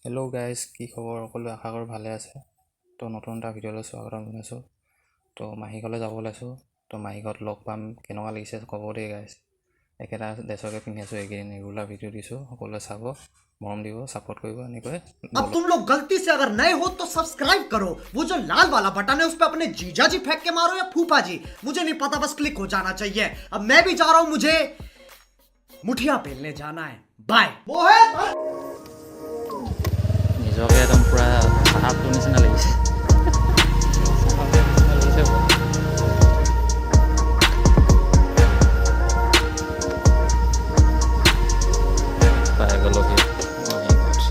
Hello' guys, কি খবৰ? সকলোৱে আশা কৰোঁ ভালে আছে। তো নতুন এটা ভিডিঅ'লৈ স্বাগতম জনাইছোঁ। তো মাহীঘৰলৈ যাব ওলাইছোঁ। তো মাহীঘৰত লগ পাম, কেনেকুৱা লাগিছে ক'ব দেই গাইজ। একেটা ড্ৰেছকে পিন্ধি আছোঁ, এইকেইদিন ৰেগুলাৰ ভিডিঅ' দিছোঁ। সকলোৱে চাব, মৰম দিব, ছাপোৰ্ট কৰিব এনেকৈ। अब तुम लोग गलती से अगर नए हो तो सब्सक्राइब करो। वो जो लाल वाला बटन है उस पर अपने जीजा जी फेंक के मारो या फूफा जी, मुझे नहीं पता, बस क्लिक हो जाना चाहिए। अब मैं भी जा रहा हूं, मुझे मुठिया पेलने जाना है। बाय। নিজকে একদম পূৰা চাহাবটোৰ নিচিনা লাগিছে। পাই গ'লোহি মাহীঘৰত।